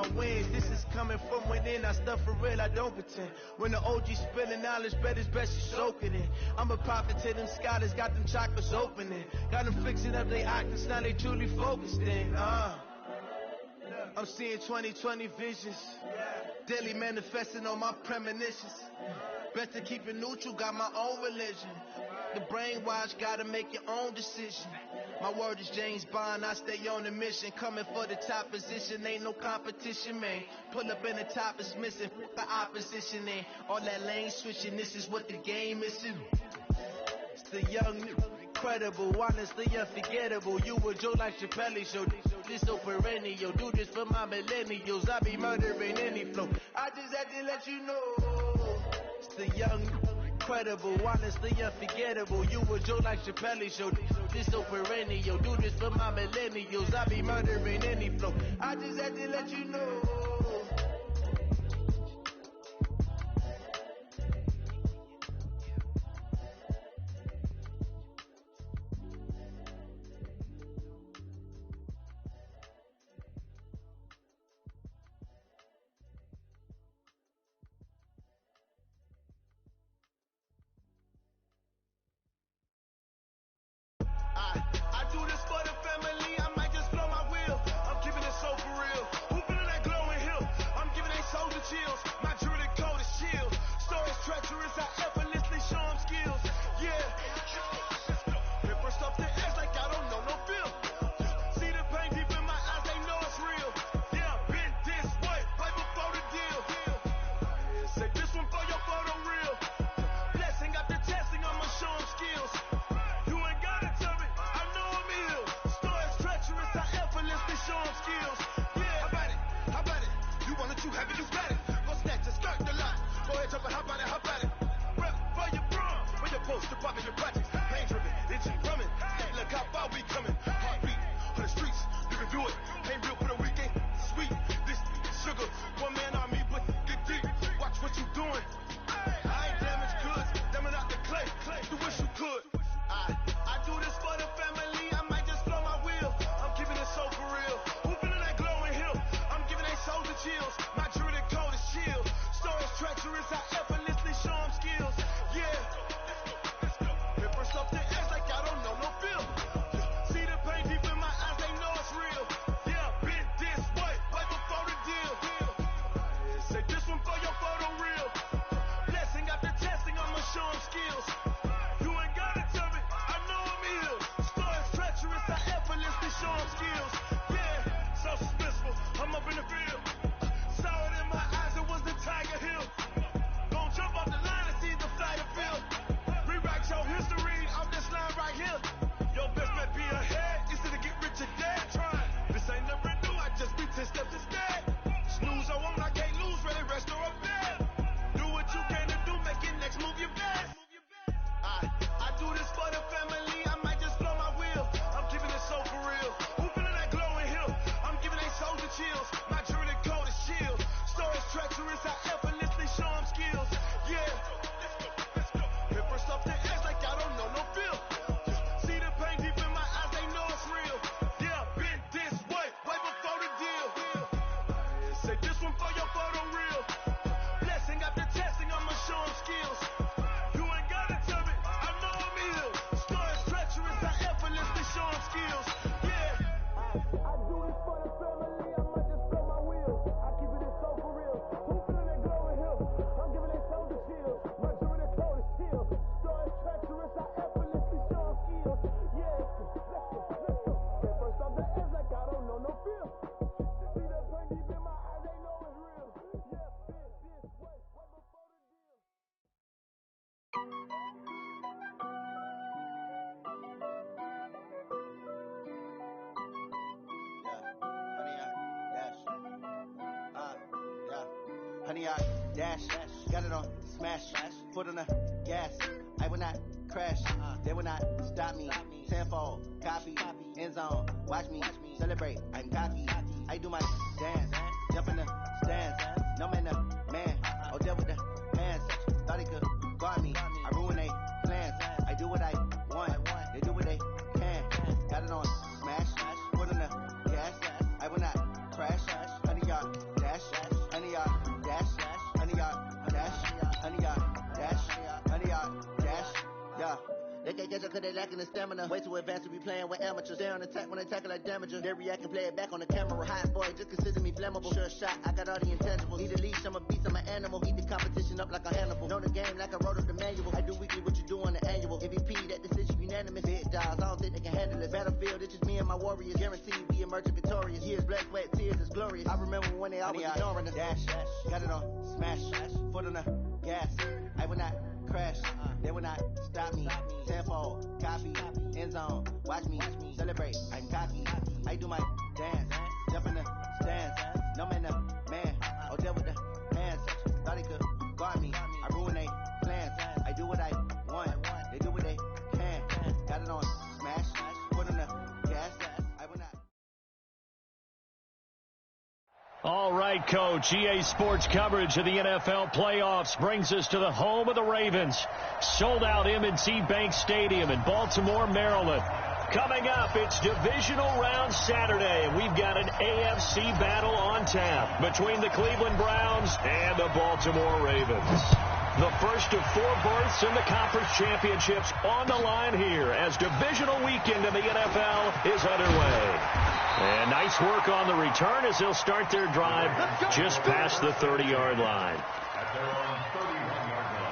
my wins. This is coming from within. I stuff for real, I don't pretend. When the OG spilling knowledge, bet it's best you soak it in. I'm a prophet to them scholars, got them chakras opening. Got them fixing up their octaves, now they truly focused in. I'm seeing 2020 visions. Daily manifesting on my premonitions. Best to keep it neutral, got my own religion. The brainwash, gotta make your own decision. My word is James Bond, I stay on the mission. Coming for the top position, ain't no competition, man. Pull up in the top is missing, put the opposition in. All that lane switching, this is what the game is. It's the young, incredible, honestly unforgettable. You a Joe like Chappelle show. This so perennial, do this for my millennials. I be murdering any flow. I just had to let you know. It's the young, incredible, honestly unforgettable. You a Joe like Chappelle show. This so perennial, do this for my millennials. I be murdering any flow. I just had to let you know. I do this for the family, I might just blow my wheel. I'm keeping it so for real. Who feeling that glowing hill? I'm giving they soldier chills. My jewelry coat is shield. Stories treacherous, I effortlessly show them skills. Yeah. Paper stuff to edge like I don't know no feel. See the pain deep in my eyes, they know it's real. Yeah, been this way, right before the deal. Say this one for your photo reel. Blessing after testing, I'ma show them skills. You ain't gotta tell me, I know I'm ill. Stories treacherous, I effortlessly show them skills. Yeah, how about it? You want it, you have it, you got it. Go snatch it, skirt the lot. Go ahead, jump it, how about it? Rep for your brum, for your post, department, your projects. Pain driven, engine drumming. Look how far we coming. Heartbeat for the streets, you can do it. Ain't real for the weekend, sweet. This sugar, one man army, but get deep. Watch what you doing. I ain't damaged goods, damn out the clay. You wish you could. I do this for the family, I might just blow my wheel. I'm keeping it so for real. Who feeling that glowing hill? I'm giving they soldier chills. My jewelry coat is shield. Stories treacherous, I effortlessly show them skills. Yeah. Paper stuff to edge like I don't know no feel. See the pain deep in my eyes, they know it's real. Yeah, been this way, right before the deal. Say this one for your photo reel. Blessing after testing, I'ma show them skills. You ain't gotta tell me, I know I'm ill. Stories treacherous, I effortlessly show them skills. Yeah, so suspenseful, I'm up in the field. Saw it in my eyes, it was the Tiger Hill. Gon' jump off the line and see the flight of field. Rewrite your history off this line right here. Your best bet be ahead, instead to get rich or dead. Trying, this ain't never new, I just be 10 steps instead. Snooze I won't, I can't lose, ready, rest or up there. Do what you can to do, make your next move your best. I do this for the family, I might just blow my wheel. I'm keeping it so for real. Who feeling that glowing hill? I'm giving they soldier chills. My jewelry coat is shield. Stories treacherous, I effortlessly show them skills. Yeah. Paper stuff to edge like I don't know no feel. See the pain deep in my eyes, they know it's real. Yeah, been this way, right before the deal. Say this one for your photo reel. Blessing after testing, I'ma show them skills. You ain't gotta tell me, I know I'm ill. Stories treacherous, I effortlessly show them skills. Yeah. I do this for the family, I might just blow my wheel. I keep it so for real. Who feeling that glowing hill? I'm giving they soldier chills. My jewelry coat is shield. Stories treacherous, I effortlessly show them skills. Yeah, let's go. Paper stuff the edge like I don't know no feel. See the pain deep in my eyes, they know it's real. Yeah, this way, right before the deal. Honey, I dash, got it on smash, foot on the gas. I will not crash, they will not stop me. Tenfold, copy, end zone, watch me celebrate. I'm cocky, I do my dance, jump in the stands. No man, the man, oh, deal with the hands. Thought he could guard me, I ruin they plans. I do what I want, they do what they can. Got it on smash, foot on the gas. I will not crash, honey, y'all. They can't catch up cause they lacking the stamina. Way too advanced to be playing with amateurs. They on attack when they tackle like damager. They react and play it back on the camera. Hot boy, just consider me flammable. Sure shot, I got all the intangibles. Need a leash, I'm a beast, I'm an animal. Eat the competition up like a Hannibal. Know the game like I wrote up the manual. I do weekly what you do on the annual. MVP, that decision unanimous. Big dogs, I don't think they can handle it. Battlefield, it's just me and my warriors. Guaranteed we emerge victorious. Years, blood, sweat, tears, is glorious. I remember when they always ignoring us. Dash, got it on, smash, foot on the gas. I will not crash, they will not stop me. Tenfold, copy, end zone, watch me celebrate. I'm cocky, I do my dance, jump in the stands. No man, man, oh deal with the hands. Thought he could guard me, I ruin they plans. I do what I want, they do what they can. Got it on, smash, foot on the gas. I will not. All right, Coach. EA Sports coverage of the NFL playoffs brings us to the home of the Ravens. Sold out M&T Bank Stadium in Baltimore, Maryland. Coming up, it's divisional round Saturday, and we've got an AFC battle on tap between the Cleveland Browns and the Baltimore Ravens. The first of 4 berths in the conference championships on the line here as divisional weekend in the NFL is underway. And nice work on the return as they'll start their drive just past the 30-yard line. At their own 31-yard line.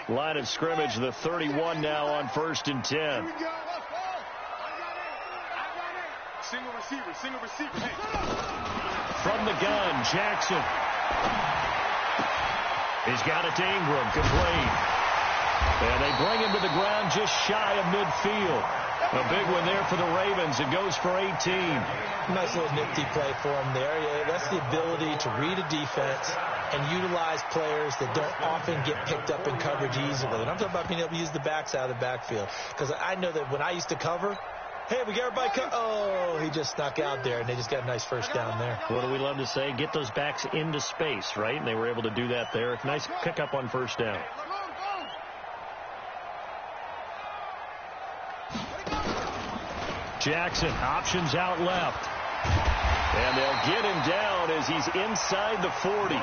Line of scrimmage, the 31 now on 1st and 10. Here we go. Single receiver. Hey. From the gun, Jackson. He's got it to Ingram, complete. And they bring him to the ground just shy of midfield. A big one there for the Ravens. It goes for 18. Nice little nifty play for him there. Yeah, that's the ability to read a defense and utilize players that don't often get picked up in coverage easily. And I'm talking about being able to use the backs out of the backfield. Because I know that when I used to cover, hey, we got everybody oh, he just snuck out there, and they just got a nice first down there. What do we love to say? Get those backs into space, right? And they were able to do that there. Nice pickup on first down. Jackson, options out left. And they'll get him down as he's inside the 40.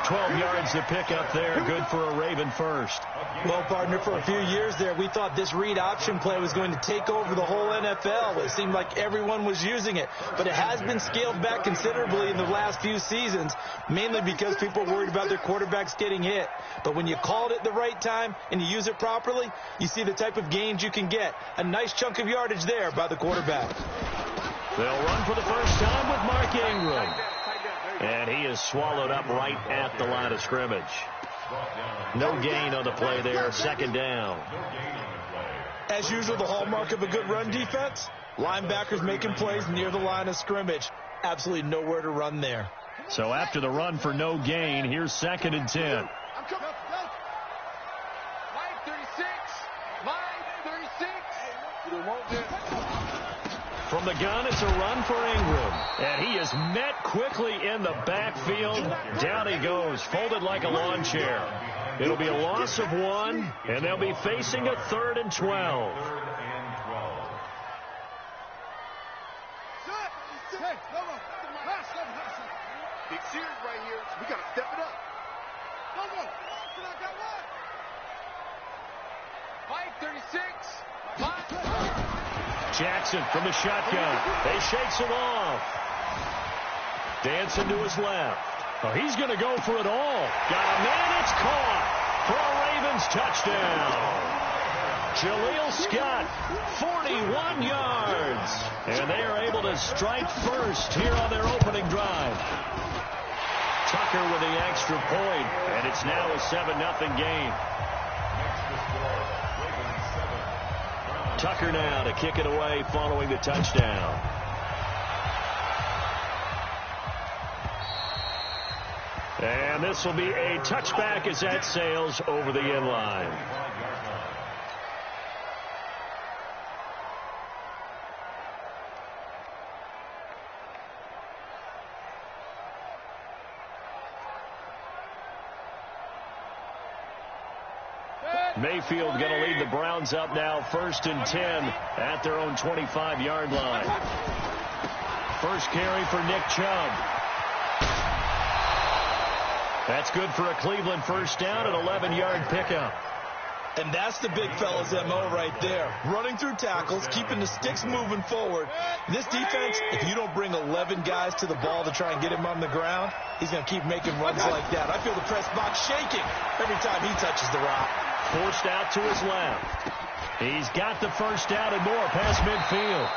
12 yards to pick up there. Good for a Raven first. Well, partner, for a few years there, we thought this read option play was going to take over the whole NFL. It seemed like everyone was using it. But it has been scaled back considerably in the last few seasons, mainly because people are worried about their quarterbacks getting hit. But when you call it at the right time and you use it properly, you see the type of gains you can get. A nice chunk of yardage there by the quarterback. They'll run for the first time with Mark Ingram. And he is swallowed up right at the line of scrimmage. No gain on the play there. Second down. As usual, the hallmark of a good run defense, linebackers making plays near the line of scrimmage. Absolutely nowhere to run there. So after the run for no gain, here's 2nd and 10. From the gun, it's a run for Ingram. And he is met quickly in the backfield. Down he goes, folded like a lawn chair. It'll be a loss of 1, and they'll be facing a 3rd and 12. Big series right here. We got to step it up. Go. 5:36. Jackson from the shotgun. They shakes him off. Dancing to his left. Oh, he's going to go for it all. Got a man. It's caught for a Ravens touchdown. Jaleel Scott, 41 yards. And they are able to strike first here on their opening drive. Tucker with the extra point, and it's now a 7-0 game. Tucker now to kick it away following the touchdown. And this will be a touchback as that sails over the end line. Mayfield going to lead the Browns up now, 1st and 10 at their own 25-yard line. First carry for Nick Chubb. That's good for a Cleveland first down, an 11-yard pickup. And that's the big fella's MO right there. Running through tackles, keeping the sticks moving forward. This defense, if you don't bring 11 guys to the ball to try and get him on the ground, he's going to keep making runs like that. I feel the press box shaking every time he touches the rock. Forced out to his left. He's got the first down and more past midfield.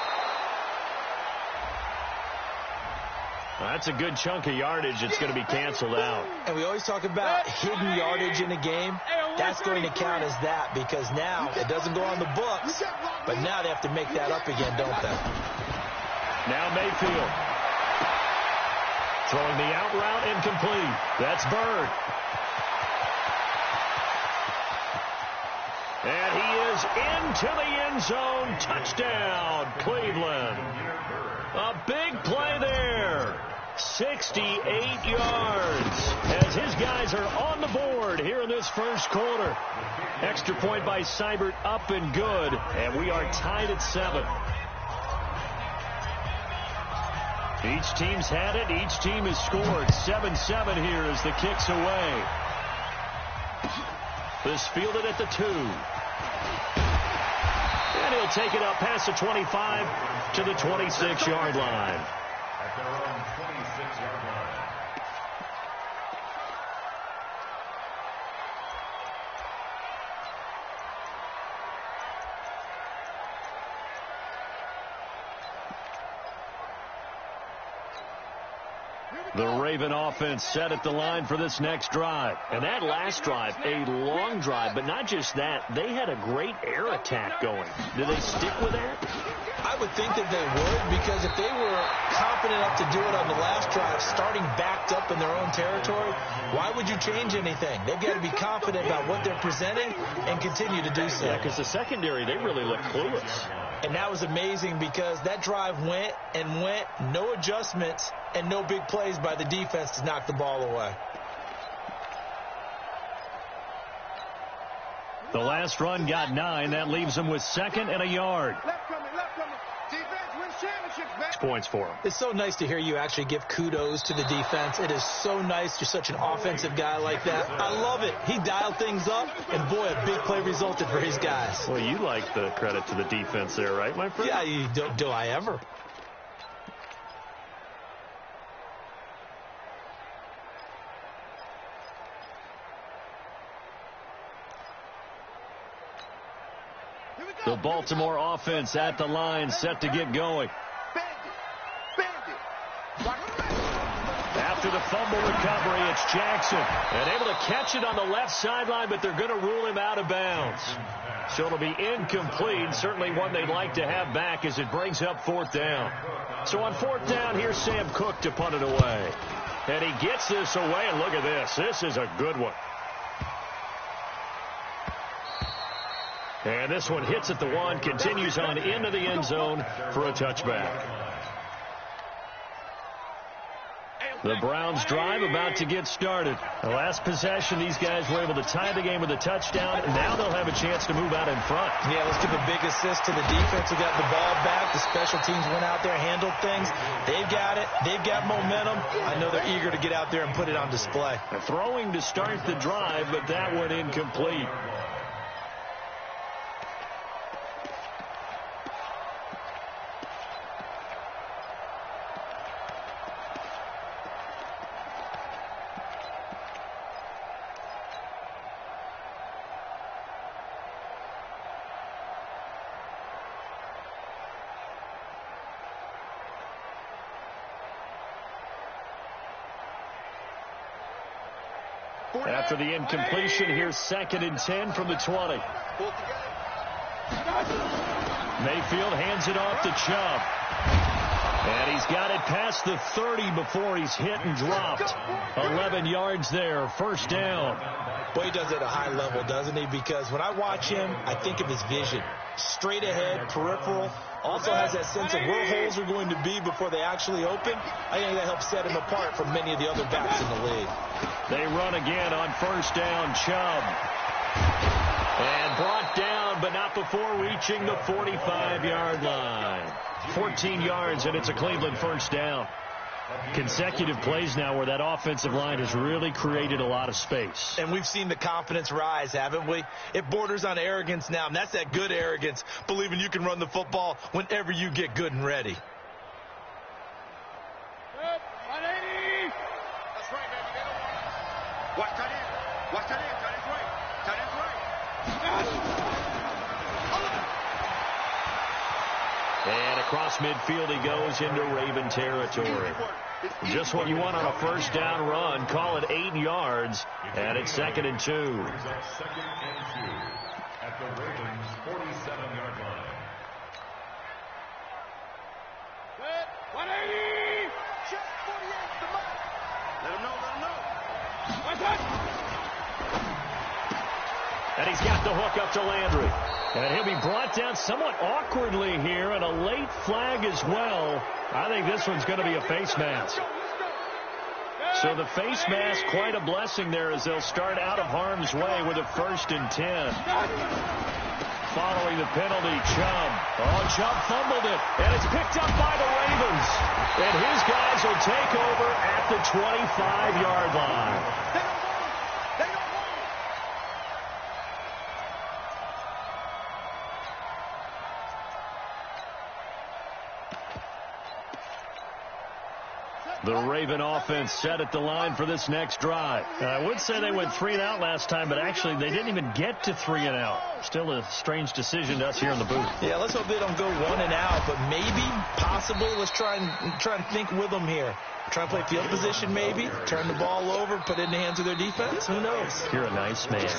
That's a good chunk of yardage. It's going to be canceled out. And we always talk about hidden yardage in a game. That's going to count as that because now it doesn't go on the books, but now they have to make that up again, don't they? Now Mayfield. Throwing the out route incomplete. That's Bird. And he is into the end zone. Touchdown, Cleveland. A big play there. 68 yards as his guys are on the board here in this first quarter. Extra point by Seibert up and good, and we are tied at 7. Each team's had it. Each team has scored. 7-7 here as the kick's away. This fielded at the 2. And he'll take it up past the 25 to the 26-yard line. At their own 26-yard line. The Raven offense set at the line for this next drive. And that last drive, a long drive, but not just that. They had a great air attack going. Do they stick with that? I would think that they would, because if they were confident enough to do it on the last drive, starting backed up in their own territory, why would you change anything? They've got to be confident about what they're presenting and continue to do so. Yeah, because the secondary, they really look clueless. And that was amazing because that drive went and went, no adjustments, and no big plays by the defense to knock the ball away. The last run got 9. That leaves them with 2nd and a yard. Left coming. Defense wins championships, man. Points for them. It's so nice to hear you actually give kudos to the defense. It is so nice. You're such an offensive guy like that. I love it. He dialed things up, and boy, a big play resulted for his guys. Well, you like the credit to the defense there, right, my friend? Yeah, do I ever? The Baltimore offense at the line, set to get going. After the fumble recovery, it's Jackson. And able to catch it on the left sideline, but they're going to rule him out of bounds. So it'll be incomplete. Certainly one they'd like to have back as it brings up 4th down. So on 4th down, here's Sam Cook to punt it away. And he gets this away, and look at this. This is a good one. And this one hits at the 1, continues on into the end zone for a touchback. The Browns drive about to get started. The last possession, these guys were able to tie the game with a touchdown, and now they'll have a chance to move out in front. Yeah, let's give a big assist to the defense who got the ball back. The special teams went out there, handled things. They've got it. They've got momentum. I know they're eager to get out there and put it on display. Throwing to start the drive, but that one incomplete. After the incompletion, here's 2nd and 10 from the 20. Mayfield hands it off to Chubb. And he's got it past the 30 before he's hit and dropped. 11 yards there, 1st down. Boy, he does it at a high level, doesn't he? Because when I watch him, I think of his vision. Straight ahead, peripheral. Also has that sense of where holes are going to be before they actually open. I think that helps set him apart from many of the other backs in the league. They run again on 1st down. Chubb. And brought down, but not before reaching the 45-yard line. 14 yards, and it's a Cleveland first down. Consecutive plays now where that offensive line has really created a lot of space. And we've seen the confidence rise, haven't we? It borders on arrogance now, and that's that good arrogance, believing you can run the football whenever you get good and ready. That's right, baby. They don't want it. Watch tight end. Watch tight end. Tight end's right. Tight end's right. And across midfield he goes into Raven territory. Just what you want on a first down run. Call it 8 yards, and it's 2nd and 2. Brings up 2nd and 2 at the Ravens' 47-yard line. 180. Check 48. Come on. Let him know. Let him know. Watch out. And he's got the hook up to Landry. And he'll be brought down somewhat awkwardly here, and a late flag as well. I think this one's going to be a face mask. So the face mask, quite a blessing there as they'll start out of harm's way with a 1st and 10. Following the penalty, Chubb. Oh, Chubb fumbled it, and it's picked up by the Ravens. And his guys will take over at the 25-yard line. The Raven offense set at the line for this next drive. I would say they went 3 and out last time, but actually they didn't even get to 3 and out. Still a strange decision to us here in the booth. Yeah, let's hope they don't go 1 and out, but maybe, possibly, let's try and think with them here. Try and play field position maybe, turn the ball over, put it in the hands of their defense. Who knows? You're a nice man.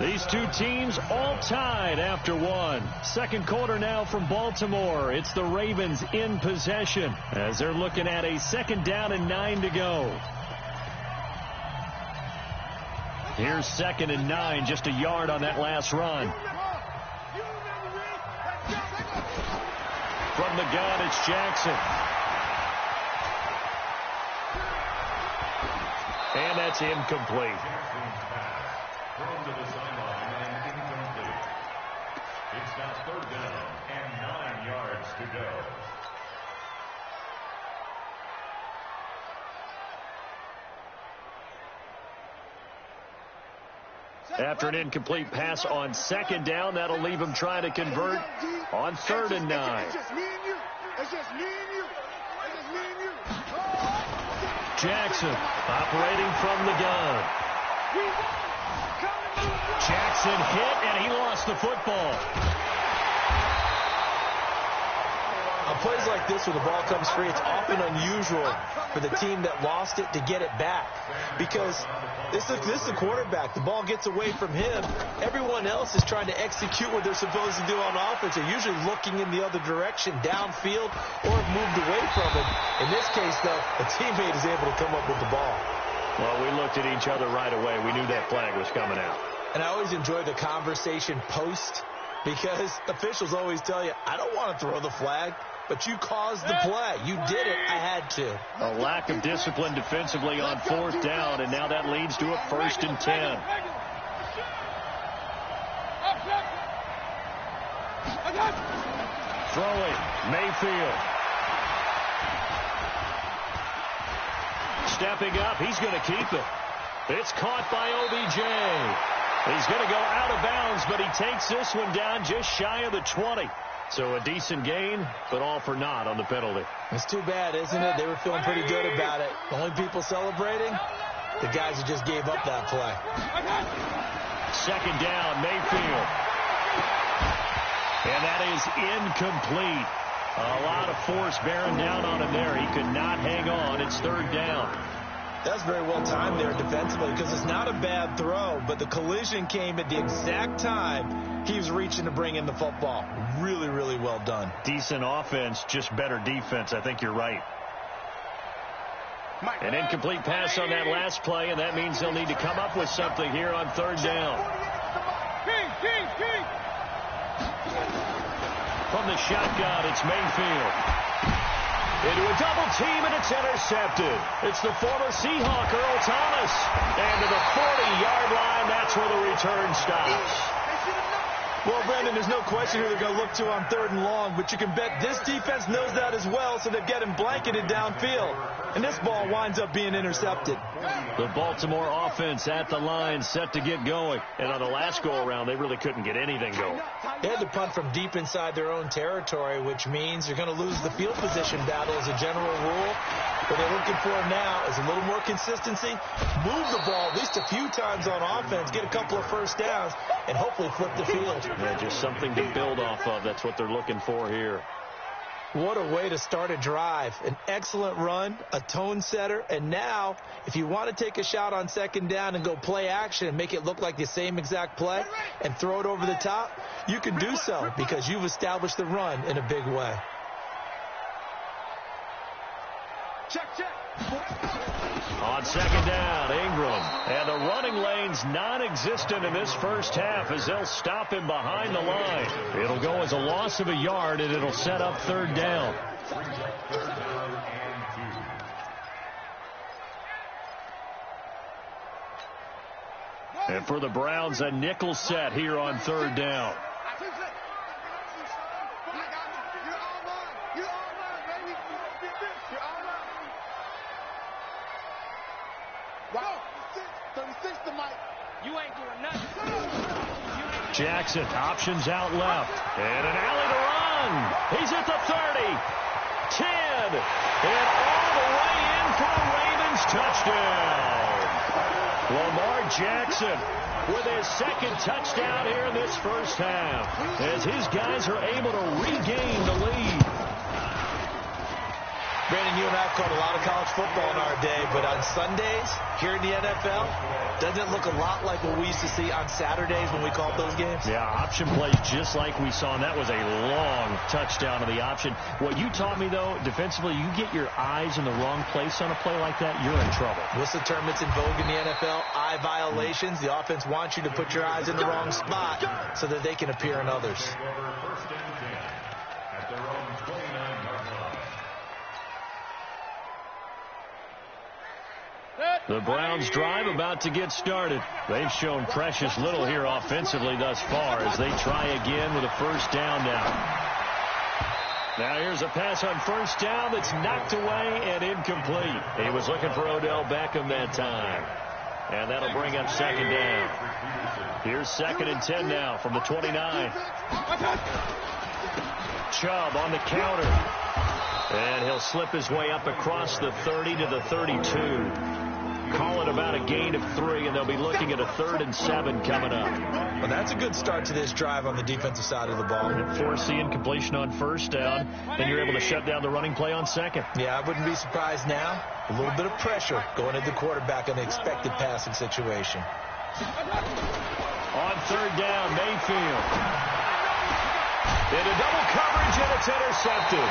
These two teams all tied after 1. Second quarter now from Baltimore. It's the Ravens in possession as they're looking at a 2nd down and 9 to go. Here's 2nd and 9, just a yard on that last run. From the gun, it's Jackson. And that's incomplete. Thrown to the sideline and incomplete. It's now 3rd down and 9 yards to go. After an incomplete pass on 2nd down, that'll leave him trying to convert on 3rd and 9. It's just me and you. It's just me and you. It's just me and you. Jackson operating from the gun. Jackson hit, and he lost the football. On plays like this where the ball comes free, it's often unusual for the team that lost it to get it back. Because this is the quarterback. The ball gets away from him. Everyone else is trying to execute what they're supposed to do on offense. They're usually looking in the other direction, downfield, or have moved away from it. In this case, though, a teammate is able to come up with the ball. Well, we looked at each other right away. We knew that flag was coming out. And I always enjoy the conversation post because officials always tell you, I don't want to throw the flag, but you caused the play. You did it. I had to. A lack of discipline defensively on 4th down, and now that leads to a 1st and 10. Throwing, Mayfield. Stepping up, he's going to keep it. It's caught by OBJ. He's going to go out of bounds, but he takes this one down just shy of the 20. So a decent gain, but all for naught on the penalty. It's too bad, isn't it? They were feeling pretty good about it. The only people celebrating, the guys who just gave up that play. 2nd down, Mayfield. And that is incomplete. A lot of force bearing down on him there. He could not hang on. It's 3rd down. That's very well timed there defensively because it's not a bad throw, but the collision came at the exact time he was reaching to bring in the football. Really, really well done. Decent offense, just better defense. I think you're right. An incomplete pass on that last play, and that means they'll need to come up with something here on 3rd down. From the shotgun, it's Mayfield. into a double team, and it's intercepted. It's the former Seahawk, Earl Thomas. And to the 40-yard line, that's where the return stops. Well, Brendan, there's no question who they're going to look to on 3rd and long, but you can bet this defense knows that as well, so they've got him blanketed downfield. And this ball winds up being intercepted. The Baltimore offense at the line, set to get going. And on the last go-around, they really couldn't get anything going. They had to punt from deep inside their own territory, which means you're going to lose the field position battle as a general rule. What they're looking for now is a little more consistency, move the ball at least a few times on offense, get a couple of first downs, and hopefully flip the field. Yeah, just something to build off of. That's what they're looking for here. What a way to start a drive. An excellent run, a tone setter, and now if you want to take a shot on 2nd down and go play action and make it look like the same exact play and throw it over the top, you can do so because you've established the run in a big way. Check. On 2nd down, Ingram. And the running lane's non-existent in this first half as they'll stop him behind the line. It'll go as a loss of a yard, and it'll set up 3rd down. And for the Browns, a nickel set here on 3rd down. Jackson options out left. And an alley to run. He's at the 30. 10. And all the way in for the Ravens touchdown. Lamar Jackson with his 2nd touchdown here in this first half as his guys are able to regain the lead. Brandon, you and I have caught a lot of college football in our day, but on Sundays here in the NFL, doesn't it look a lot like what we used to see on Saturdays when we called those games? Yeah, option plays just like we saw, and that was a long touchdown to the option. What you taught me, though, defensively, you get your eyes in the wrong place on a play like that, you're in trouble. What's the term that's in vogue in the NFL? Eye violations. The offense wants you to put your eyes in the wrong spot so that they can appear in others. The Browns drive about to get started. They've shown precious little here offensively thus far as they try again with a 1st down now. Now here's a pass on 1st down that's knocked away and incomplete. He was looking for Odell Beckham that time. And that'll bring up 2nd down. Here's 2nd and 10 now from the 29. Chubb on the counter. And he'll slip his way up across the 30 to the 32. Call it about a gain of 3, and they'll be looking at a 3rd and 7 coming up. Well, that's a good start to this drive on the defensive side of the ball. Forcing completion on 1st down, and you're able to shut down the running play on 2nd. Yeah, I wouldn't be surprised now. A little bit of pressure going at the quarterback in an expected passing situation. On 3rd down, Mayfield. Into double coverage, and it's intercepted.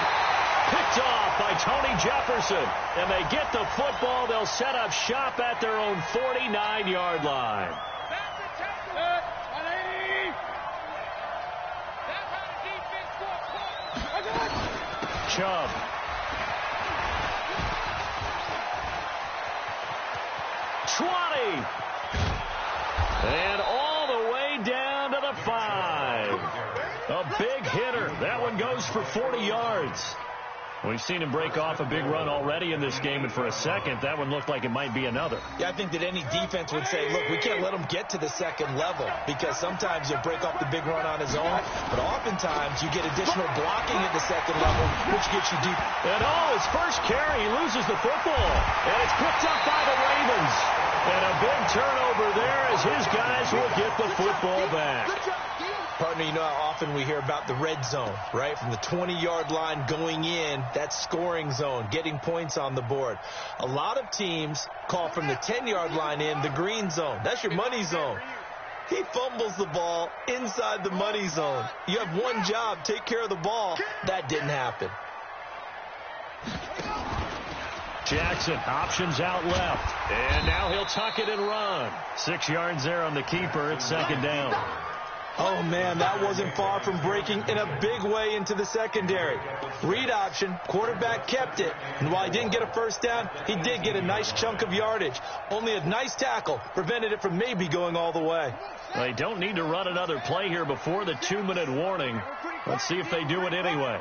Picked off by Tony Jefferson. And they get the football. They'll set up shop at their own 49-yard line. Chubb. And all the way down to the 5. A big hitter. That one goes for 40 yards. We've seen him break off a big run already in this game, and for a second, that one looked like it might be another. Yeah, I think that any defense would say, look, we can't let him get to the 2nd level because sometimes he'll break off the big run on his own, but oftentimes you get additional blocking at the 2nd level, which gets you deep. And his first carry, he loses the football, and it's picked up by the Ravens. And a big turnover there as his guys will get the football back. Partner, you know how often we hear about the red zone, right? From the 20-yard line going in, that scoring zone, getting points on the board. A lot of teams call from the 10-yard line in the green zone. That's your money zone. He fumbles the ball inside the money zone. You have one job, take care of the ball. That didn't happen. Jackson options out left. And now he'll tuck it and run. 6 yards there on the keeper. It's 2nd down. Oh, man, that wasn't far from breaking in a big way into the secondary. Read option, quarterback kept it, and while he didn't get a first down, he did get a nice chunk of yardage. Only a nice tackle prevented it from maybe going all the way. They don't need to run another play here before the 2-minute warning. Let's see if they do it anyway.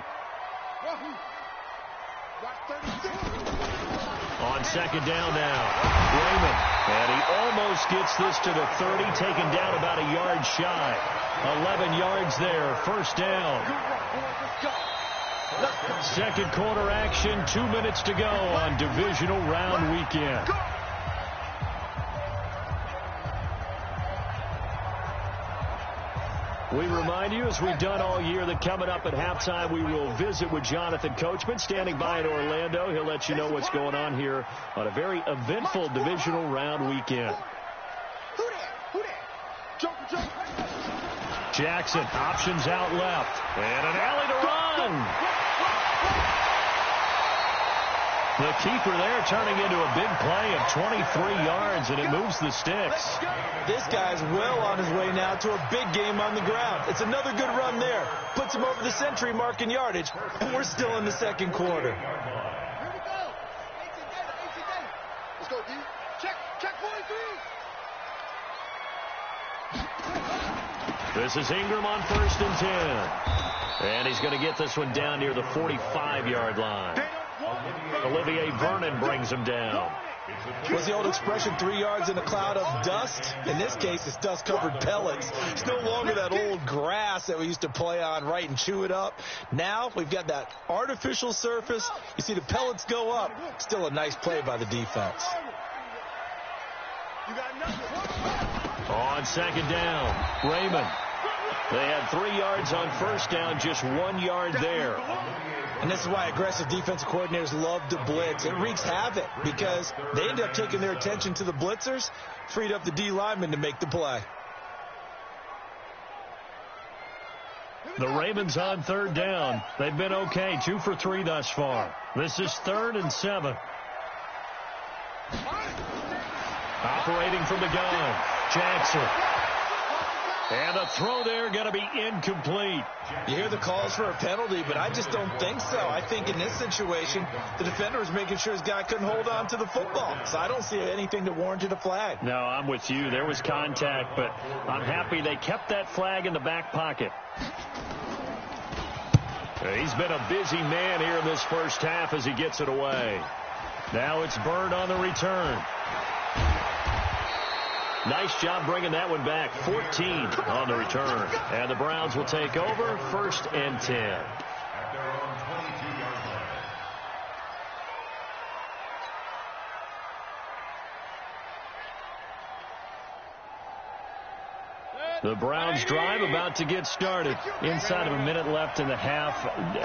On second down now, Raymond. And he almost gets this to the 30, taken down about a yard shy. 11 yards there, first down. Second quarter action, 2 minutes to go on divisional round weekend. We remind you, as we've done all year, that coming up at halftime, we will visit with Jonathan Coachman, standing by in Orlando. He'll let you know what's going on here on a very eventful divisional round weekend. Jackson, options out left, and an alley to run. The keeper there turning into a big play of 23 yards, and it moves the sticks. This guy's well on his way now to a big game on the ground. It's another good run there. Puts him over the century mark in yardage, and we're still in the second quarter. Here we go. Let's go, D. Check 43. This is Ingram on 1st and 10. And he's going to get this one down near the 45-yard line. Olivier Vernon brings him down. What's the old expression, 3 yards in a cloud of dust? In this case, it's dust-covered pellets. It's no longer that old grass that we used to play on, right, and chew it up. Now we've got that artificial surface. You see the pellets go up. Still a nice play by the defense. On second down, Raymond. They had 3 yards on first down, just 1 yard there. And this is why aggressive defensive coordinators love to blitz. It wreaks havoc because they end up taking their attention to the blitzers, freed up the D lineman to make the play. The Ravens on third down. They've been okay, 2 for 3 thus far. This is 3rd and 7. Operating from the gun, Jackson. And a throw there going to be incomplete. You hear the calls for a penalty, but I just don't think so. I think in this situation, the defender was making sure his guy couldn't hold on to the football. So I don't see anything that warranted a flag. No, I'm with you. There was contact, but I'm happy they kept that flag in the back pocket. He's been a busy man here in this first half as he gets it away. Now it's Bird on the return. Nice job bringing that one back. 14 on the return. And the Browns will take over, 1st and 10. At their own 22-yard line. The Browns drive about to get started. Inside of a minute left in the half.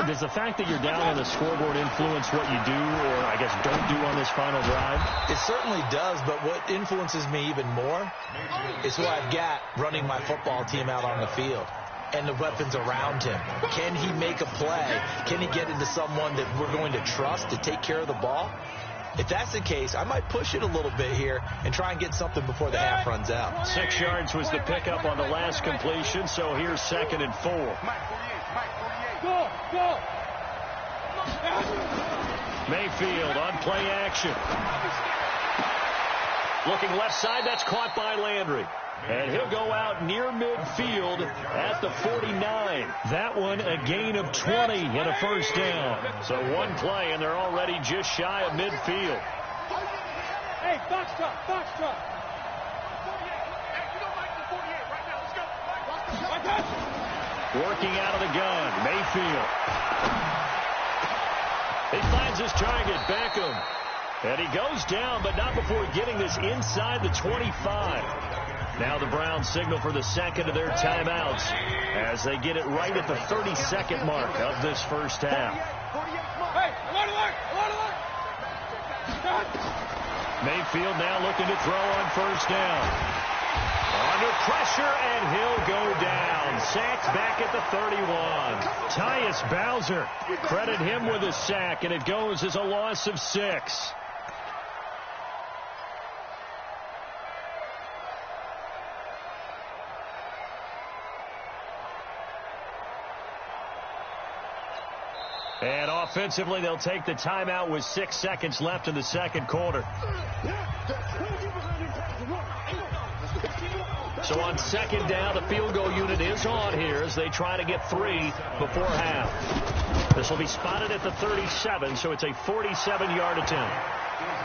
Does the fact that you're down on the scoreboard influence what you do, or I guess don't do on this final drive? It certainly does, but what influences me even more is who I've got running my football team out on the field and the weapons around him. Can he make a play? Can he get into someone that we're going to trust to take care of the ball? If that's the case, I might push it a little bit here and try and get something before the half runs out. 6 yards was the pickup on the last completion, so here's 2nd and 4. Go. Mayfield on play action. Looking left side, that's caught by Landry. And he'll go out near midfield at the 49. That one a gain of 20 and a first down. So one play, and they're already just shy of midfield. Hey, box truck. Working out of the gun, Mayfield. He finds his target, Beckham. And he goes down, but not before getting this inside the 25. Now the Browns signal for the second of their timeouts as they get it right at the 32nd mark of this first half. Mayfield now looking to throw on first down. Under pressure, and he'll go down. Sacked back at the 31. Tyus Bowser, credit him with a sack, and it goes as a loss of 6. And offensively, they'll take the timeout with 6 seconds left in the second quarter. So on second down, the field goal unit is on here as they try to get 3 before half. This will be spotted at the 37, so it's a 47-yard attempt.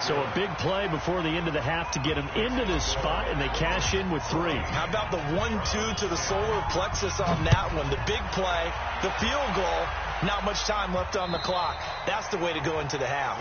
So a big play before the end of the half to get them into this spot, and they cash in with 3. How about the 1-2 to the solar plexus on that one? The big play, the field goal, not much time left on the clock. That's the way to go into the half.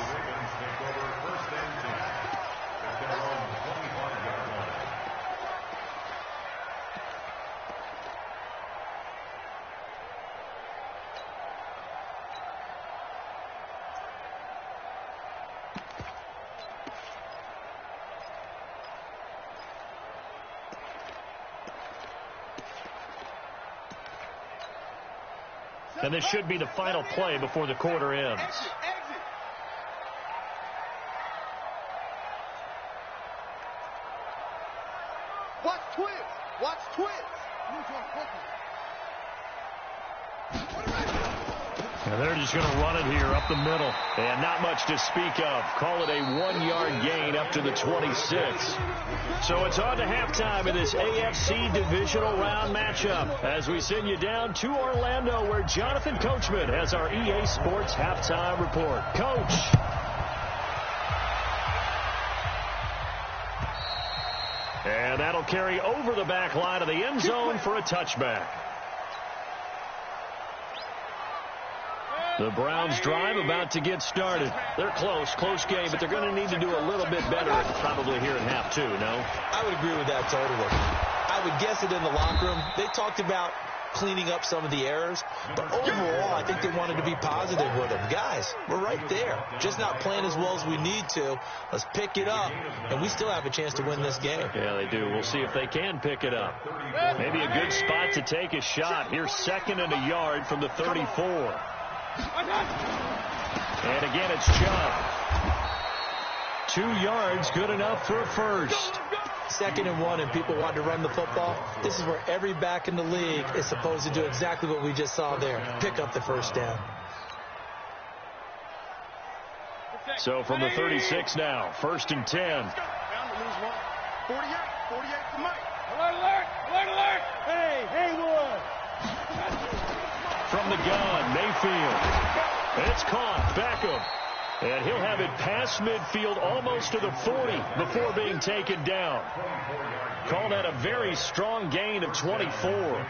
And this should be the final play before the quarter ends. Watch twins. Watch twins. And they're just going to run it here up the middle. And not much to speak of. Call it a 1-yard gain up to the 26. So it's on to halftime in this AFC divisional round matchup as we send you down to Orlando where Jonathan Coachman has our EA Sports halftime report. Coach. And that'll carry over the back line of the end zone for a touchback. The Browns drive about to get started. They're close game, but they're going to need to do a little bit better probably here in half 2, no? I would agree with that totally. I would guess it in the locker room. They talked about cleaning up some of the errors, but overall, I think they wanted to be positive with them. Guys, we're right there. Just not playing as well as we need to. Let's pick it up, and we still have a chance to win this game. Yeah, they do. We'll see if they can pick it up. Maybe a good spot to take a shot. Here's 2nd and a yard from the 34. And again, it's Chubb. 2 yards, good enough for a first. 2nd and 1, and people want to run the football. This is where every back in the league is supposed to do exactly what we just saw there. Pick up the first down. So from the 36 now, 1st and 10. 48 to Mike. Alert! Hey, Haywood! From the gun, Mayfield. It's caught, Beckham. And he'll have it past midfield almost to the 40 before being taken down. Call that a very strong gain of 24. 180.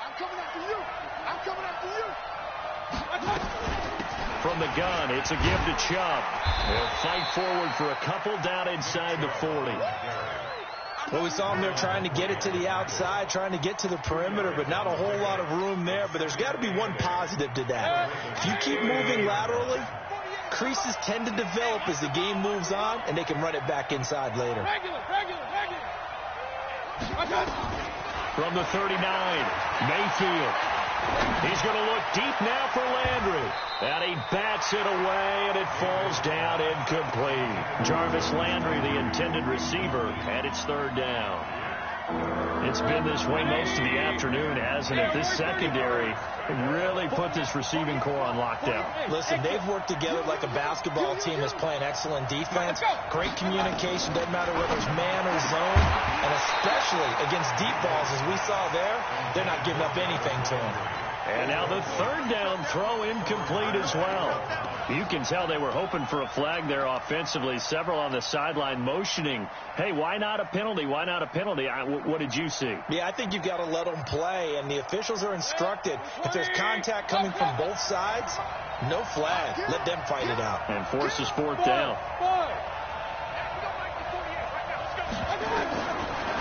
I'm coming after you. From the gun, it's a give to Chubb. They'll fight forward for a couple down inside the 40. Well, we saw him there trying to get it to the outside, trying to get to the perimeter, but not a whole lot of room there. But there's got to be one positive to that. If you keep moving laterally, creases tend to develop as the game moves on, and they can run it back inside later. From the 39, Mayfield. He's going to look deep now for Landry. And he bats it away, and it falls down incomplete. Jarvis Landry, the intended receiver, and it's 3rd down. It's been this way most of the afternoon, hasn't it? This secondary really put this receiving core on lockdown. Listen, they've worked together like a basketball team that's playing excellent defense. Great communication, doesn't matter whether it's man or zone. And especially against deep balls, as we saw there, they're not giving up anything to them. And now the 3rd down throw incomplete as well. You can tell they were hoping for a flag there offensively. Several on the sideline motioning, hey, why not a penalty? Why not a penalty? What did you see? Yeah, I think you've got to let them play, and the officials are instructed if there's contact coming from both sides, no flag. Let them fight it out. And forces 4th down.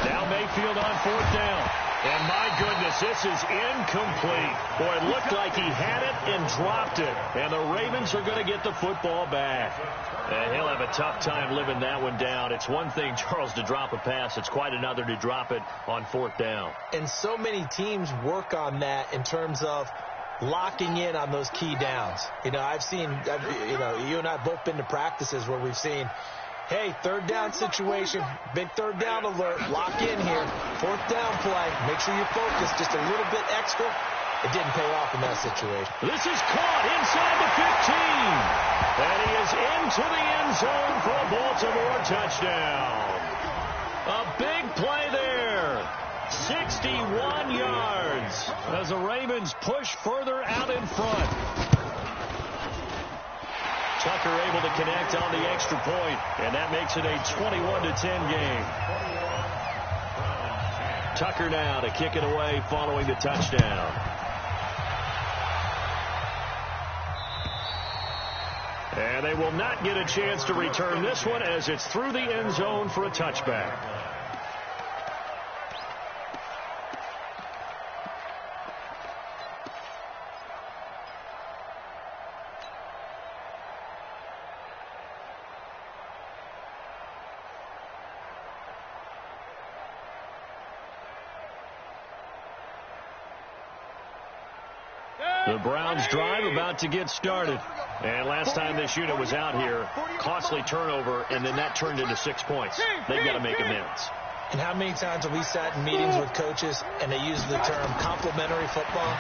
Now Mayfield on 4th down. And my goodness, this is incomplete. Boy, it looked like he had it and dropped it. And the Ravens are going to get the football back. And he'll have a tough time living that one down. It's one thing, Charles, to drop a pass. It's quite another to drop it on 4th down. And so many teams work on that in terms of locking in on those key downs. You know, I've seen, you and I have both been to practices where we've seen Hey, third down situation. Big third down alert. Lock in here. Fourth down play. Make sure you focus just a little bit extra. It didn't pay off in that situation. This is caught inside the 15. And he is into the end zone for a Baltimore touchdown. A big play there. 61 yards as the Ravens push further out in front. Tucker able to connect on the extra point, and that makes it a 21-10 game. Tucker now to kick it away following the touchdown. And they will not get a chance to return this one as it's through the end zone for a touchback. The Browns drive about to get started. And last time this unit was out here, costly turnover, and then that turned into 6 points. They've got to make amends. And how many times have we sat in meetings with coaches and they use the term complementary football?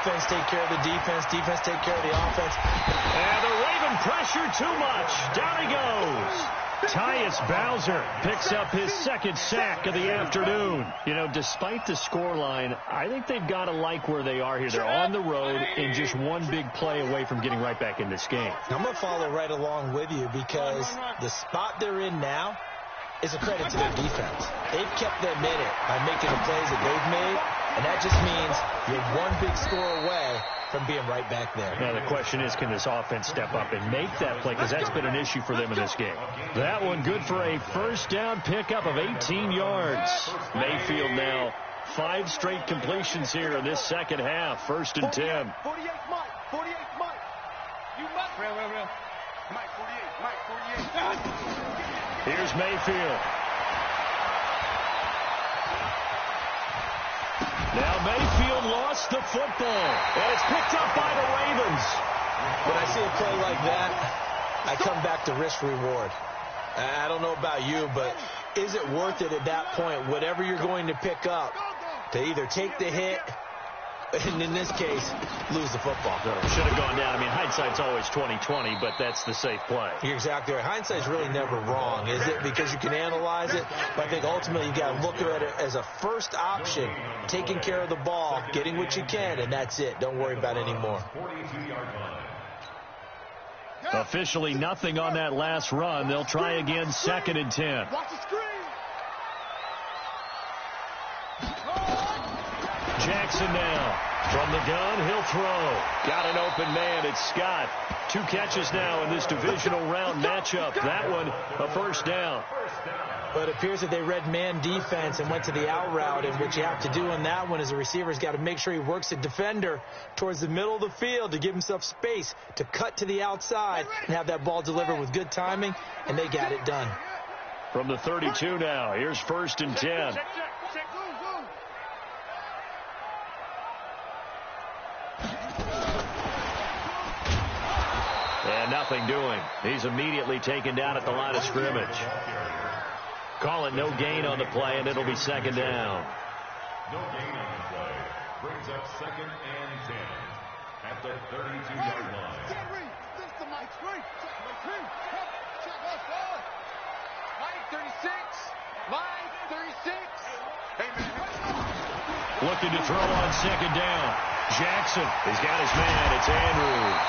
Offense take care of the defense, defense take care of the offense. And the Raven pressure too much. Down he goes. Tyus Bowser picks up his second sack of the afternoon. You know, despite the scoreline, I think they've got to like where they are here. They're on the road and just one big play away from getting right back in this game. I'm going to follow right along with you because the spot they're in now is a credit to their defense. They've kept them in it by making the plays that they've made, and that just means you're one big score away from being right back there. Now the question is, can this offense step up and make that play? Because that's been an issue for them in this game. That one good for a first down pickup of 18 yards. Mayfield now 5 straight completions here in this second half. 1st and 10. 48, Mike. 48, Mike. You Mike. Real. Mike, 48. Here's Mayfield. Now Mayfield lost the football, and it's picked up by the Ravens. When I see a play like that, I come back to risk-reward. I don't know about you, but is it worth it at that point, whatever you're going to pick up, to either take the hit, and in this case, lose the football? Should have gone down. I mean, hindsight's always 20/20, but that's the safe play. You're exactly right. Hindsight's really never wrong, is it? Because you can analyze it, but I think ultimately you got to look at it as a first option, taking care of the ball, getting what you can, and that's it. Don't worry about it anymore. Officially nothing on that last run. They'll try again, 2nd and 10. Watch the screen. Jackson now from the gun. He'll throw. Got an open man. It's Scott. 2 catches now in this divisional round matchup. That one a first down. But it appears that they read man defense and went to the out route. And what you have to do on that one is the receiver's got to make sure he works the defender towards the middle of the field to give himself space to cut to the outside and have that ball delivered with good timing. And they got it done. From the 32 now. Here's 1st and 10. And nothing doing. He's immediately taken down at the line of scrimmage. Call it no gain on the play, and it'll be 2nd down. No gain on the play. Brings up 2nd and 10 at the 32-yard line. This is my screen. Check outside. Mike 36. Mike 36. Hey, man. Looking to throw on 2nd down. Jackson has got his man. It's Andrews.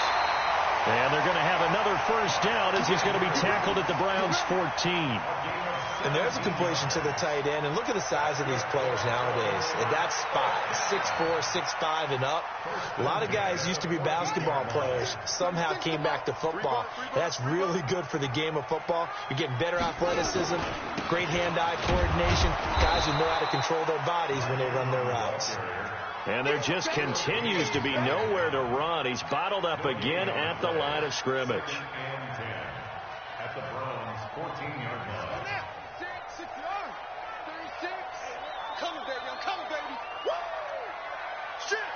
And they're going to have another first down as he's going to be tackled at the Browns' 14. And there's a completion to the tight end. And look at the size of these players nowadays. At that spot, 6'4", 6'5", and up. A lot of guys used to be basketball players. Somehow came back to football. That's really good for the game of football. You're getting better athleticism, great hand-eye coordination. Guys who know how to control their bodies when they run their routes. And there just continues to be nowhere to run. He's bottled up again at the line of scrimmage. At the Browns' 14-yard line. 6 yards. 36. Coming, baby. I'm coming, baby. Woo! Shit.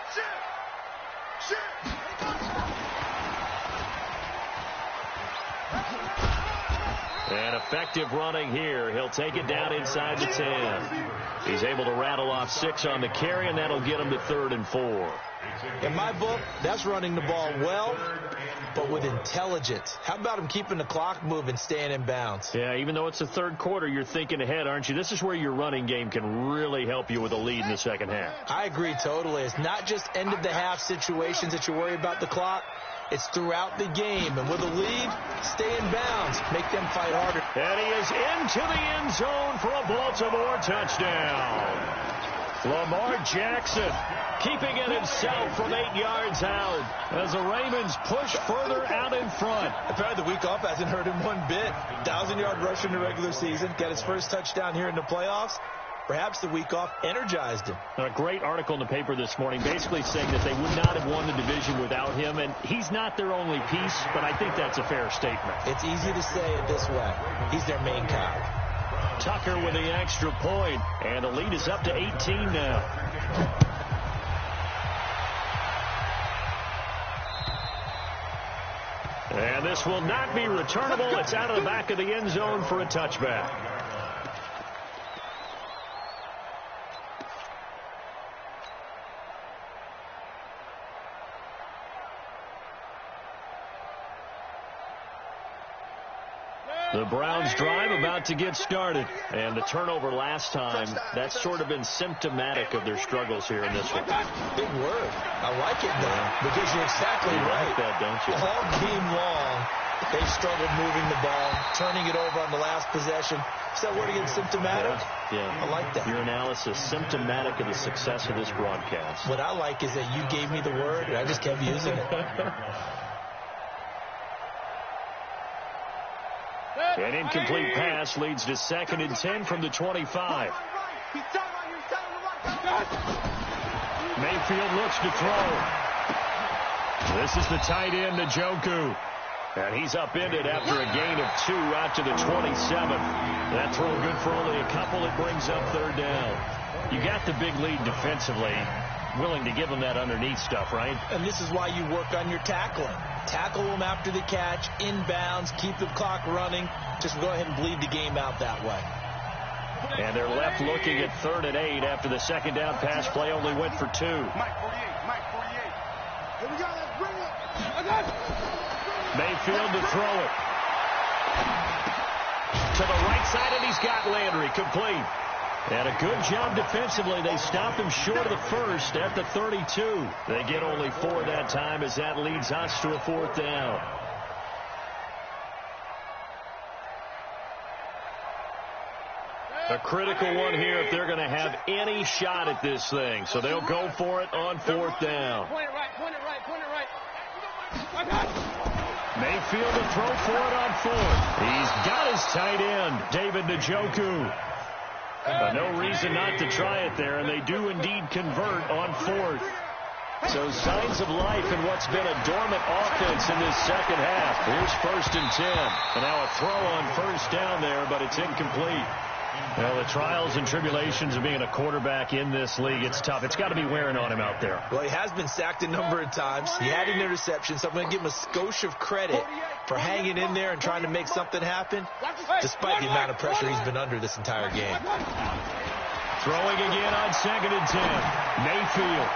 And effective running here. He'll take it down inside the 10. He's able to rattle off 6 on the carry, and that'll get him to 3rd and 4. In my book, that's running the ball well, but with intelligence. How about him keeping the clock moving, staying in bounds? Yeah, even though it's the third quarter, you're thinking ahead, aren't you? This is where your running game can really help you with a lead in the second half. I agree totally. It's not just end-of-the-half situations that you worry about the clock. It's throughout the game. And with a lead, stay in bounds. Make them fight harder. And he is into the end zone for a Baltimore touchdown. Lamar Jackson keeping it himself from 8 yards out as the Ravens push further out in front. Apparently the week off hasn't hurt him one bit. 1,000-yard rush in the regular season. Got his first touchdown here in the playoffs. Perhaps the week off energized him. A great article in the paper this morning basically saying that they would not have won the division without him, and he's not their only piece, but I think that's a fair statement. It's easy to say it this way. He's their main guy. Tucker with the extra point, and the lead is up to 18 now. And this will not be returnable. It's out of the back of the end zone for a touchback. The Browns drive about to get started. And the turnover last time, that's sort of been symptomatic of their struggles here in this one. Big word. I like it, though, because you're exactly right. Like that, don't you? All game long, they've struggled moving the ball, turning it over on the last possession. Is that word again, symptomatic? Yeah. I like that. Your analysis, symptomatic of the success of this broadcast. What I like is that you gave me the word, and I just kept using it. An incomplete pass leads to 2nd and 10 from the 25. Mayfield looks to throw. This is the tight end, Njoku. And he's upended after a gain of 2 out to the 27th. That throw good for only a couple. It brings up 3rd down. You got the big lead defensively. Willing to give them that underneath stuff, right? And this is why you work on your tackling. Tackle them after the catch, inbounds, keep the clock running. Just go ahead and bleed the game out that way. And they're left looking at 3rd and 8 after the second down pass play only went for 2. Mike 48. Here we go, let's bring it. Mayfield to throw it. To the right side, and he's got Landry complete. And a good job defensively. They stopped him short of the first at the 32. They get only 4 that time as that leads us to a 4th down. A critical one here if they're going to have any shot at this thing. So they'll go for it on 4th down. Point it right. Mayfield to throw for it on 4th. He's got his tight end, David Njoku. No reason not to try it there, and they do indeed convert on 4th. So signs of life in what's been a dormant offense in this second half. Here's 1st and 10. And now a throw on 1st down there, but it's incomplete. Well, the trials and tribulations of being a quarterback in this league, it's tough. It's got to be wearing on him out there. Well, he has been sacked a number of times. He had an interception, so I'm going to give him a skosh of credit for hanging in there and trying to make something happen, despite the amount of pressure he's been under this entire game. Throwing again on 2nd and 10. Mayfield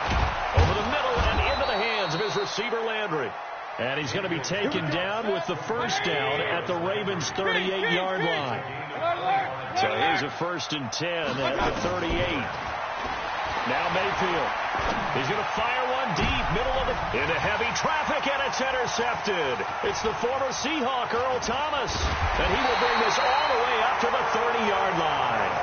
over the middle and into the hands of his receiver, Landry. And he's going to be taken down with the 1st down at the Ravens' 38-yard line. So here's a 1st and 10 at the 38. Now Mayfield. He's going to fire one deep, middle of it, into heavy traffic, and it's intercepted. It's the former Seahawk, Earl Thomas. And he will bring this all the way up to the 30-yard line.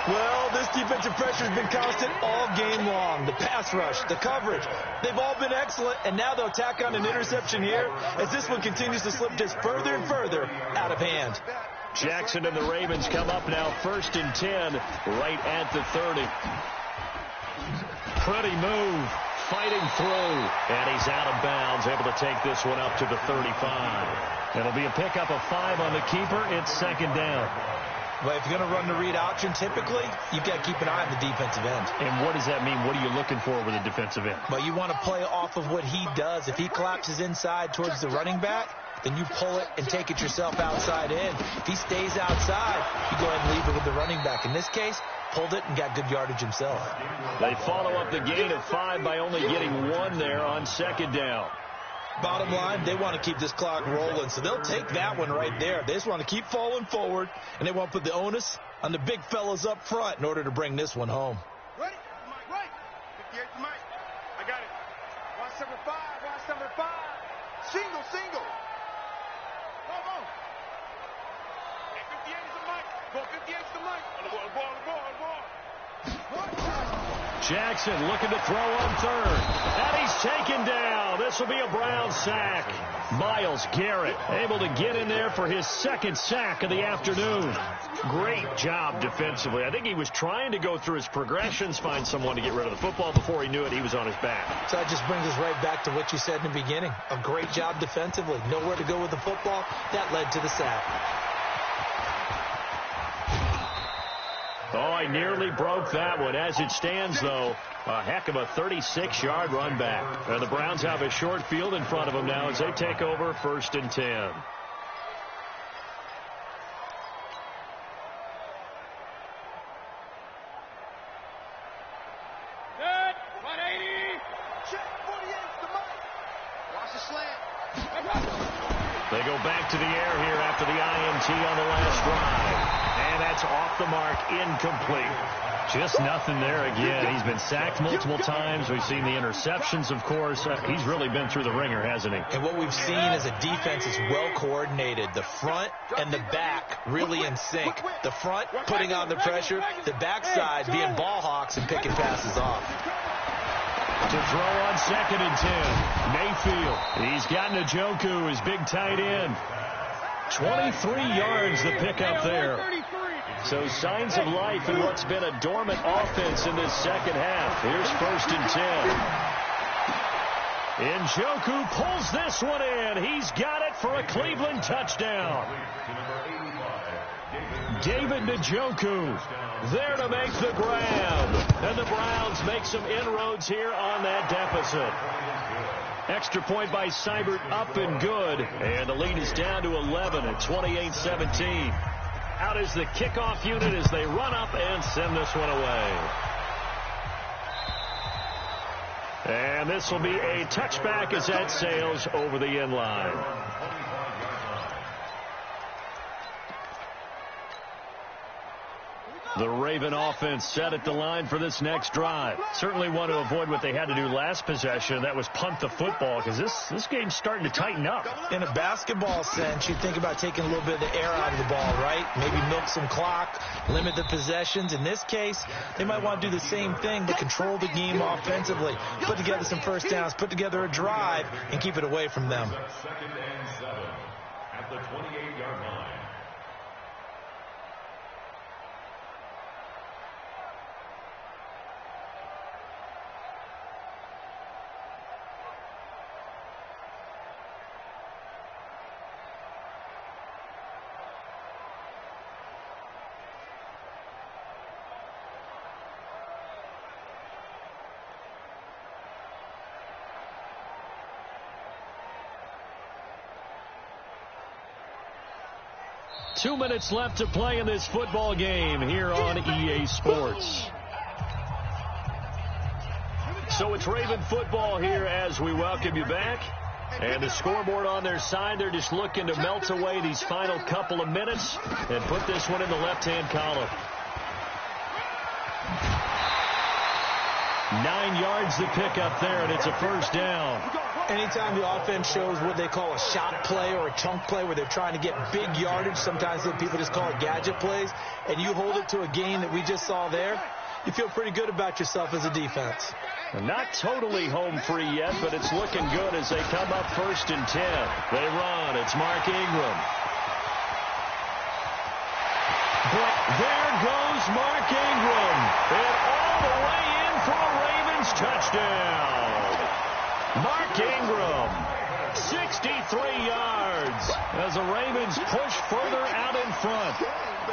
Well, this defensive pressure has been constant all game long. The pass rush, the coverage, they've all been excellent, and now they'll tack on an interception here as this one continues to slip just further and further out of hand. Jackson and the Ravens come up now 1st and 10 right at the 30. Pretty move, fighting through, and he's out of bounds, able to take this one up to the 35. It'll be a pickup of 5 on the keeper. It's 2nd down. But if you're going to run the read option, typically, you've got to keep an eye on the defensive end. And what does that mean? What are you looking for with a defensive end? Well, you want to play off of what he does. If he collapses inside towards the running back, then you pull it and take it yourself outside in. If he stays outside, you go ahead and leave it with the running back. In this case, pulled it and got good yardage himself. They follow up the gain of 5 by only getting 1 there on second down. Bottom line, they want to keep this clock rolling, so they'll take that one right there. They just want to keep falling forward, and they want to put the onus on the big fellas up front in order to bring this one home. Ready? Right. 58 to Mike. I got it. Watch number 5. Watch number 5. Single. Go. Hey, 58 is the Mike. Go 58 is the Mike. On the ball. Jackson looking to throw on third. And he's taken down. This will be a Brown sack. Myles Garrett able to get in there for his second sack of the afternoon. Great job defensively. I think he was trying to go through his progressions, find someone to get rid of the football. Before he knew it, he was on his back. So that just brings us right back to what you said in the beginning. A great job defensively. Nowhere to go with the football. That led to the sack. Oh, I nearly broke that one. As it stands, though, a heck of a 36-yard run back. And the Browns have a short field in front of them now as they take over 1st and 10. Good. 180. Check. 48's the Mike. Watch the slant. They go back to the air here after the INT on the last drive. And that's off the mark, incomplete. Just nothing there again. He's been sacked multiple times. We've seen the interceptions, of course. He's really been through the ringer, hasn't he? And what we've seen is a defense is well coordinated. The front and the back really in sync. The front putting on the pressure. The backside being ball hawks and picking passes off. To throw on 2nd and 10. Mayfield. He's got Njoku, his big tight end. 23 yards the pickup there. So signs of life in what's been a dormant offense in this second half. Here's 1st and 10. Njoku pulls this one in. He's got it for a Cleveland touchdown. David Njoku there to make the grab. And the Browns make some inroads here on that deficit. Extra point by Seibert, up and good. And the lead is down to 11 at 28-17. Out is the kickoff unit as they run up and send this one away. And this will be a touchback as that sails over the end line. The Raven offense set at the line for this next drive. Certainly want to avoid what they had to do last possession. That was punt the football, because this game's starting to tighten up. In a basketball sense, you think about taking a little bit of the air out of the ball, right? Maybe milk some clock, limit the possessions. In this case, they might want to do the same thing, but control the game offensively. Put together some first downs, put together a drive, and keep it away from them. 2nd and 7 at the 28-yard line. Two minutes left to play in this football game here on EA Sports. So it's Raven football here as we welcome you back. And the scoreboard on their side, they're just looking to melt away these final couple of minutes and put this one in the left-hand column. 9 yards to pick up there, and it's a first down. Anytime the offense shows what they call a shot play or a chunk play where they're trying to get big yardage, sometimes people just call it gadget plays, and you hold it to a gain that we just saw there, you feel pretty good about yourself as a defense. Not totally home free yet, but it's looking good as they come up 1st and 10. They run. It's Mark Ingram. But there goes Mark Ingram. And all the way in for a Ravens touchdown. Mark Ingram, 63 yards. as the Ravens push further out in front.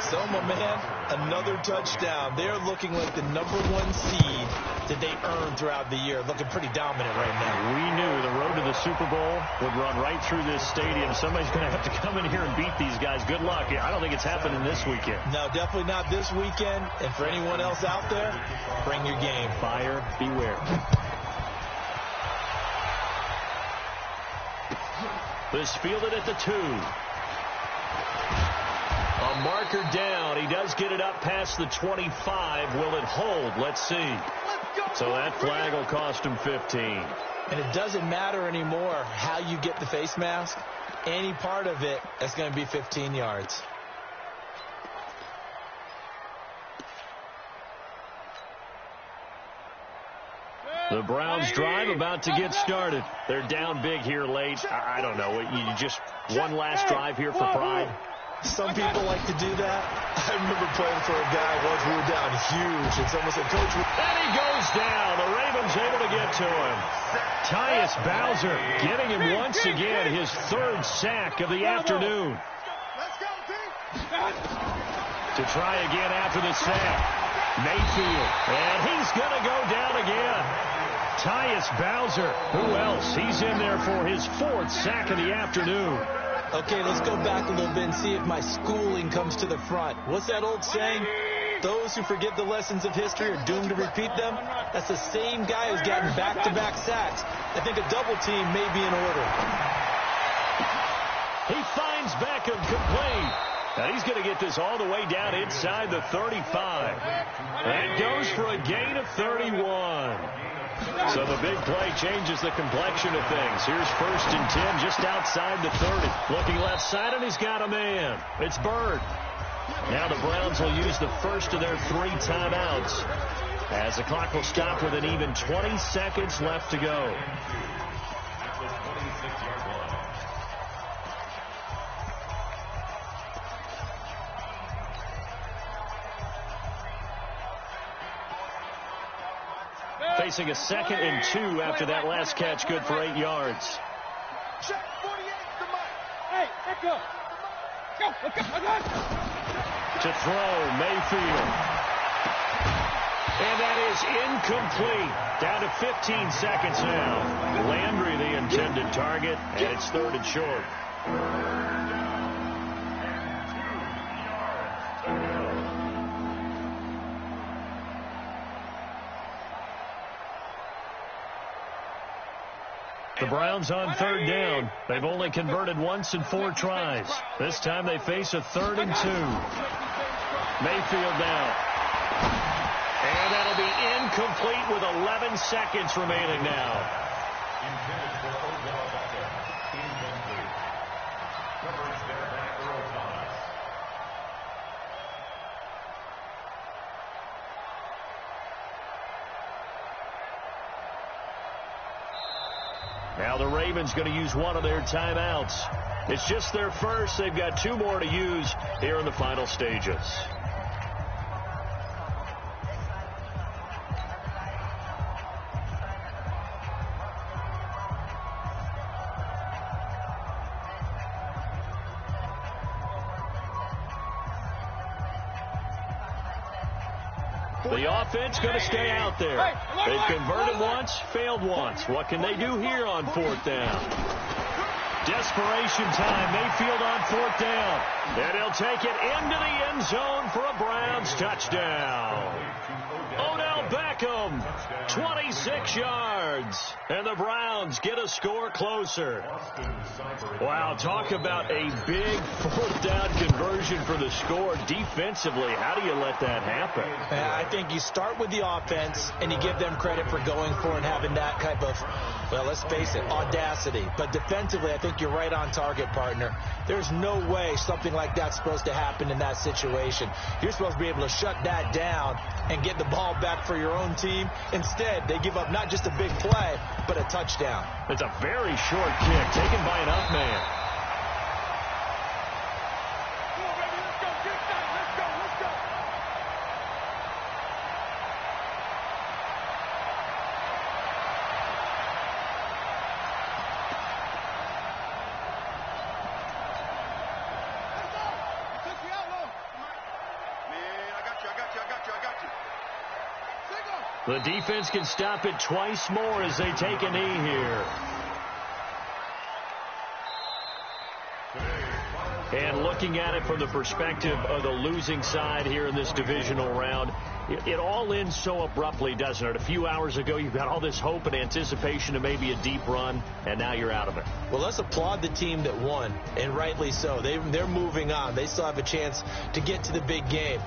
So, my man, another touchdown. They're looking like the #1 seed that they earned throughout the year. Looking pretty dominant right now. We knew the road to the Super Bowl would run right through this stadium. Somebody's going to have to come in here and beat these guys. Good luck. I don't think it's happening this weekend. No, definitely not this weekend. And for anyone else out there, bring your game. Buyer beware. This fielded at the 2. A marker down. He does get it up past the 25. Will it hold? Let's see. So that flag will cost him 15. And it doesn't matter anymore how you get the face mask. Any part of it, that's going to be 15 yards. The Browns drive about to get started. They're down big here late. I don't know. You just one last drive here for pride. Some people like to do that. I remember playing for a guy once we were down huge, and someone said, Coach, and he goes down. The Ravens able to get to him. Tyus Bowser getting him once again, his 3rd sack of the afternoon. To try again after the sack. Mayfield, and he's going to go down again. Tyus Bowser, who else? He's in there for his 4th sack of the afternoon. Okay, let's go back a little bit and see if my schooling comes to the front. What's that old saying? Those who forget the lessons of history are doomed to repeat them. That's the same guy who's gotten back-to-back sacks. I think a double team may be in order. He finds Beckham complete. And he's going to get this all the way down inside the 35. That goes for a gain of 31. So the big play changes the complexion of things. Here's 1st and 10 just outside the 30. Looking left side, and he's got a man. It's Bird. Now the Browns will use the first of their 3 timeouts as the clock will stop with an even 20 seconds left to go. Facing a 2nd and 2 after that last catch, good for 8 yards. Check 48, the mic. Hey, let's go. To throw, Mayfield. And that is incomplete. Down to 15 seconds now. Landry, the intended target, and it's 3rd and short. The Browns on 3rd down. They've only converted once in 4 tries. This time they face a 3rd and 2. Mayfield now. And that'll be incomplete with 11 seconds remaining now. Intended for Odell Beckham. Incomplete. Coverage there by Earl Thomas. Now the Ravens going to use one of their timeouts. It's just their first. They've got 2 more to use here in the final stages. The offense going to stay out there. They've converted once, failed once. What can they do here on 4th down? Desperation time. Mayfield on 4th down. And he'll take it into the end zone for a Browns touchdown. Odell Beckham, 26 yards. And the Browns get a score closer. Wow, talk about a big 4th down conversion for the score. Defensively, how do you let that happen? I think you start with the offense and you give them credit for going for and having that type of, well, let's face it, audacity. But defensively, I think you're right on target, partner. There's no way something like that's supposed to happen in that situation. You're supposed to be able to shut that down and get the ball back for your own team. Instead, they give up not just a big play, but a touchdown. It's a very short kick taken by an up man. The defense can stop it twice more as they take a knee here. And looking at it from the perspective of the losing side here in this divisional round, it all ends so abruptly, doesn't it? A few hours ago, you've got all this hope and anticipation of maybe a deep run, and now you're out of it. Well, let's applaud the team that won, and rightly so. They're moving on. They still have a chance to get to the big game.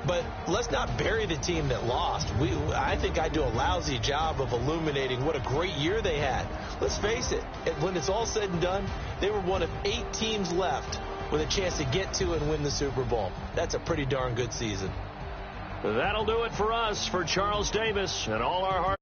But let's not bury the team that lost. I think I do a lousy job of illuminating what a great year they had. Let's face it, when it's all said and done, they were one of 8 teams left with a chance to get to and win the Super Bowl. That's a pretty darn good season. That'll do it for us. For Charles Davis and all our heart.